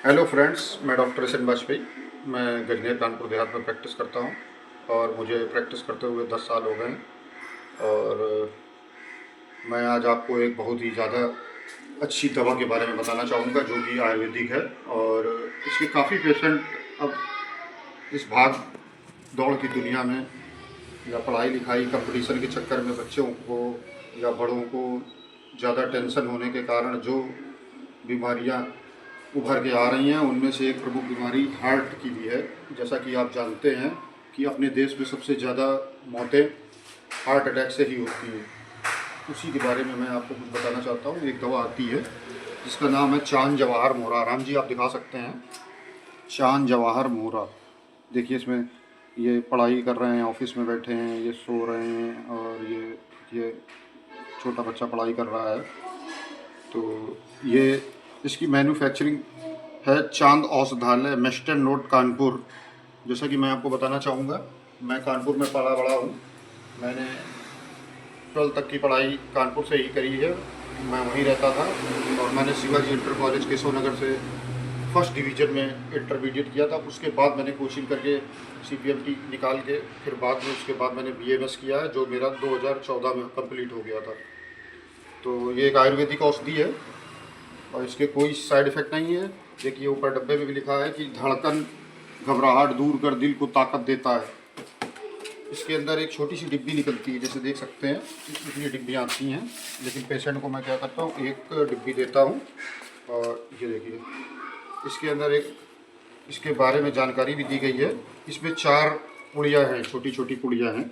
Hello friends, मैं doctor S N Vajpayee. मैं गजनेर कानपुर देहात में प्रैक्टिस करता हूँ और मुझे प्रैक्टिस करते हुए 10 साल हो गए हैं। और मैं आज आपको एक बहुत ही ज़्यादा अच्छी दवा के बारे में बताना चाहूँगा जो कि आयुर्वेदिक है। और इसके काफ़ी पेशेंट अब इस भाग दौड़ की दुनिया में या पढ़ाई लिखाई कंपटीशन के चक्कर में बच्चों को या बड़ों को ज़्यादा टेंशन होने के कारण जो बीमारियां उभर के आ रही हैं, उनमें से एक प्रमुख बीमारी हार्ट की भी है। जैसा कि आप जानते हैं कि अपने देश में सबसे ज़्यादा मौतें हार्ट अटैक से ही होती हैं। उसी के बारे में मैं आपको कुछ बताना चाहता हूँ। एक दवा आती है जिसका नाम है चांद जवाहर मोरा। राम जी, आप दिखा सकते हैं चांद जवाहर मोरा। देखिए, इसमें ये पढ़ाई कर रहे हैं, ऑफिस में बैठे हैं, ये सो रहे हैं, और ये छोटा बच्चा पढ़ाई कर रहा है। तो ये इसकी मैन्युफैक्चरिंग है चांद औषधालय मेस्टन रोड कानपुर। जैसा कि मैं आपको बताना चाहूँगा, मैं कानपुर में पला बड़ा हूँ। मैंने 12 तक की पढ़ाई कानपुर से ही करी है। मैं वहीं रहता था और मैंने शिवाजी इंटर कॉलेज केशव नगर से फर्स्ट डिवीज़न में इंटरमीडिएट किया था। उसके बाद मैंने कोचिंग करके CPMT निकाल के फिर बाद में उसके बाद मैंने BMS किया है, जो मेरा 2014 में कंप्लीट हो गया था। तो ये एक आयुर्वेदिक औषधि है और इसके कोई साइड इफ़ेक्ट नहीं है। देखिए, ऊपर डब्बे में भी लिखा है कि धड़कन घबराहट दूर कर दिल को ताकत देता है। इसके अंदर एक छोटी सी डिब्बी निकलती है, जैसे देख सकते हैं इतनी डिब्बियाँ आती हैं। लेकिन पेशेंट को मैं क्या करता हूँ, एक डिब्बी देता हूँ। और ये देखिए, इसके अंदर एक इसके बारे में जानकारी भी दी गई है। इसमें 4 पुड़ियाँ हैं, छोटी छोटी पुड़ियाँ हैं।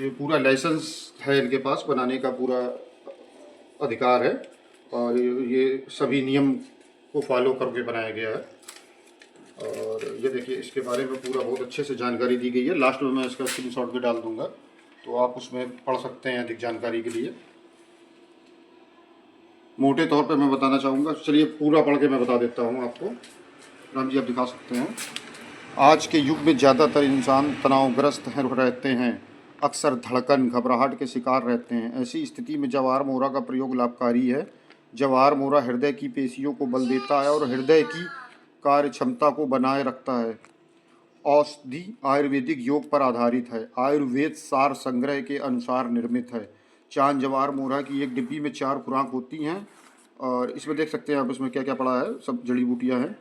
ये पूरा लाइसेंस है, इनके पास बनाने का पूरा अधिकार है और ये सभी नियम को फॉलो करके बनाया गया है। और ये देखिए, इसके बारे में पूरा बहुत अच्छे से जानकारी दी गई है। लास्ट में मैं इसका स्क्रीनशॉट भी डाल दूंगा, तो आप उसमें पढ़ सकते हैं अधिक जानकारी के लिए। मोटे तौर पे मैं बताना चाहूँगा, चलिए पूरा पढ़ के मैं बता देता हूँ आपको। राम जी, आप दिखा सकते हैं। आज के युग में ज़्यादातर इंसान तनावग्रस्त रहते हैं, अक्सर धड़कन घबराहट के शिकार रहते हैं। ऐसी स्थिति में जवाहर मोरा का प्रयोग लाभकारी है। जवाहर मोरा हृदय की पेशियों को बल देता है और हृदय की कार्य क्षमता को बनाए रखता है। औषधि आयुर्वेदिक योग पर आधारित है, आयुर्वेद सार संग्रह के अनुसार निर्मित है। चांद जवाहर मोरा की एक डिब्बी में 4 खुराक होती हैं और इसमें देख सकते हैं आप, इसमें क्या क्या पड़ा है, सब जड़ी बूटियाँ हैं।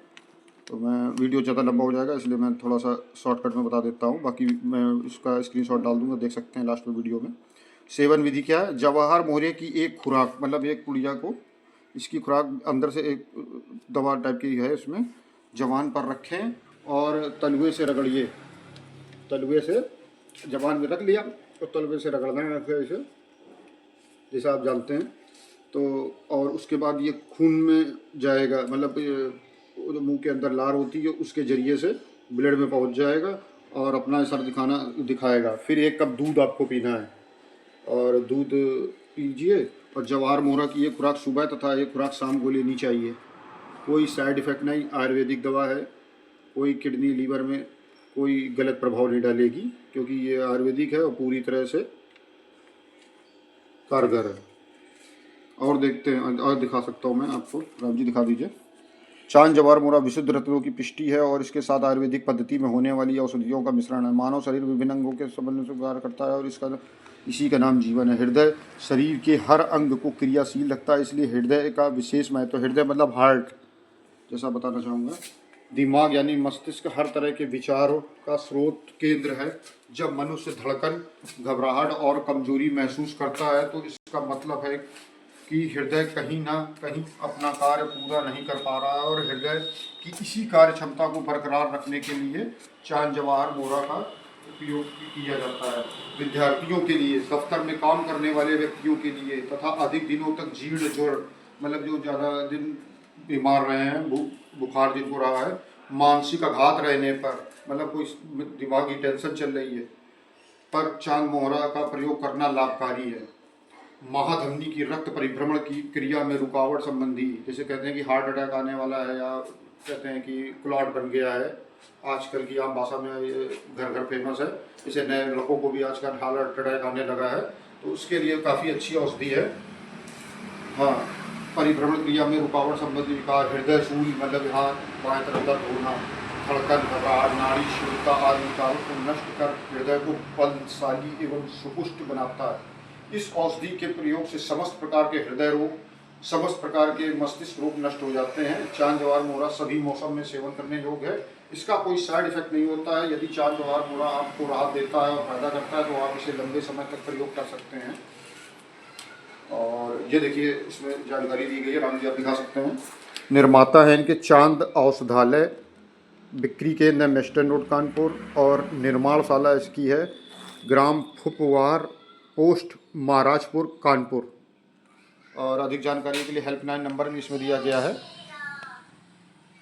तो मैं वीडियो ज़्यादा लंबा हो जाएगा, इसलिए मैं थोड़ा सा शॉर्टकट में बता देता हूँ। बाकी मैं इसका स्क्रीनशॉट डाल दूँगा, देख सकते हैं लास्ट में वीडियो में। सेवन विधि क्या है, जवाहर मोरे की एक खुराक, मतलब एक पुड़िया को, इसकी खुराक अंदर से एक दवा टाइप की है, इसमें जवान पर रखें और तलवे से रगड़िए। तलवे से जवान में रख लिया और तलवे से रगड़ना है ऐसे, जैसा आप जानते हैं। तो और उसके बाद ये खून में जाएगा, मतलब जो मुंह के अंदर लार होती है उसके ज़रिए से ब्लड में पहुंच जाएगा और अपना असर दिखाएगा। फिर 1 कप दूध आपको पीना है और दूध पीजिए। और जवाहर मोरा की एक खुराक सुबह तथा एक खुराक शाम को लेनी चाहिए। कोई साइड इफ़ेक्ट नहीं, आयुर्वेदिक दवा है, कोई किडनी लीवर में कोई गलत प्रभाव नहीं डालेगी, क्योंकि ये आयुर्वेदिक है और पूरी तरह से कारगर है। और देखते हैं, और दिखा सकता हूँ मैं आपको। राम जी, दिखा दीजिए। चांद जवाहर मोरा विशुद्ध रत्नों की पुष्टि है और इसके साथ आयुर्वेदिक पद्धति में होने वाली औषधियों का मिश्रण है। मानव शरीर विभिन्न अंगों के संबंध से कार्य करता है और इसी का नाम जीवन है। हृदय शरीर के हर अंग को क्रियाशील रखता है, इसलिए हृदय का विशेष महत्व। हृदय मतलब हार्ट, जैसा बताना चाहूँगा। दिमाग यानी मस्तिष्क हर तरह के विचारों का स्रोत केंद्र है। जब मनुष्य धड़कन, घबराहट और कमजोरी महसूस करता है तो इसका मतलब है कि हृदय कहीं ना कहीं अपना कार्य पूरा नहीं कर पा रहा है। और हृदय की इसी कार्य क्षमता को बरकरार रखने के लिए चांद जवाहर मोरा का उपयोग किया जाता है। विद्यार्थियों के लिए, दफ्तर में काम करने वाले व्यक्तियों के लिए तथा अधिक दिनों तक जीर्ण ज्वर, मतलब जो ज़्यादा दिन बीमार रहे हैं, बुखार जिनको रहा है, मानसिक आघात रहने पर, मतलब कोई दिमागी टेंशन चल रही है, पर चांद मोहरा का प्रयोग करना लाभकारी है। महाधमनी की रक्त परिभ्रमण की क्रिया में रुकावट संबंधी, जैसे कहते हैं कि हार्ट अटैक आने वाला है या कहते हैं कि क्लॉट बन गया है, आजकल की आम भाषा में ये घर घर फेमस है, इसे नए लोगों को भी आजकल हार्ट अटैक आने लगा है, तो उसके लिए काफ़ी अच्छी औषधि है। हाँ, परिभ्रमण क्रिया में रुकावट संबंधी विकार, हृदय शूल मतलब यहाँ बाएं तरफ दर्द होना, धड़कन, घबराहट, नाड़ी शुद्धता आदि विकारों को नष्ट कर हृदय को बलशाली एवं सुपुष्ट बनाता है। इस औषधि के प्रयोग से समस्त प्रकार के हृदय रोग, समस्त प्रकार के मस्तिष्क रोग नष्ट हो जाते हैं। चांद जवार मोरा सभी मौसम में सेवन करने योग्य है। इसका कोई साइड इफेक्ट नहीं होता है। यदि चांद जवार मोरा आपको राहत देता है और फायदा करता है तो आप इसे लंबे समय तक प्रयोग कर सकते हैं। और ये देखिए इसमें जानकारी दी गई है, राम जी आप दिखा सकते हैं। निर्माता है इनके चांद औषधालय, बिक्री केंद्र मेस्टन रोड कानपुर, और निर्माणशाला इसकी है ग्राम फुपवार, पोस्ट महाराजपुर कानपुर। और अधिक जानकारी के लिए हेल्पलाइन नंबर भी इसमें दिया गया है,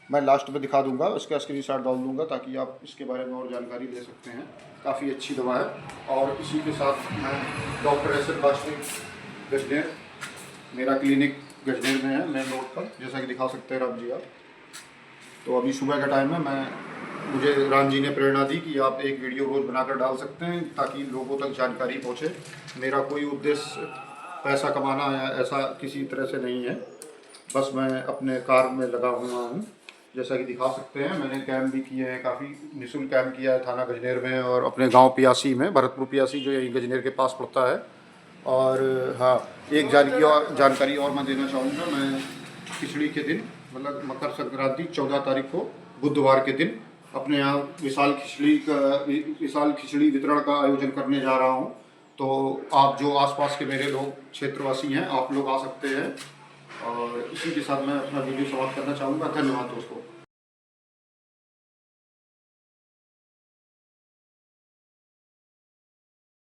मैं लास्ट में दिखा दूंगा, उसका स्क्रीनशॉट डाल दूंगा ताकि आप इसके बारे में और जानकारी ले सकते हैं। काफ़ी अच्छी दवा है। और इसी के साथ मैं doctor S N Vajpayee Gajner, मेरा क्लिनिक गजनेर में है, मेन रोड पर, जैसा कि दिखा सकते हैं राम जी आप। तो अभी सुबह का टाइम है, मुझे राम जी ने प्रेरणा दी कि आप एक वीडियो रोज़ बनाकर डाल सकते हैं ताकि लोगों तक जानकारी पहुँचे। मेरा कोई उद्देश्य पैसा कमाना या ऐसा किसी तरह से नहीं है, बस मैं अपने कार्य में लगा हुआ हूँ। जैसा कि दिखा सकते हैं मैंने कैंप भी किए हैं, काफ़ी निःशुल्क कैंप किया है थाना गजनेर में और अपने गांव पियासी में, भरतपुर पियासी जो यही गजनेर के पास पड़ता है। और हाँ, एक जानकारी और मैं देना चाहूँगा। मैं खिचड़ी के दिन मतलब मकर संक्रांति 14 तारीख को बुधवार के दिन अपने यहाँ विशाल खिचड़ी वितरण का आयोजन करने जा रहा हूँ। तो आप जो आसपास के मेरे लोग क्षेत्रवासी हैं, आप लोग आ सकते हैं। और इसी के साथ मैं अपना वीडियो समाप्त करना चाहूँगा। धन्यवाद दोस्तों।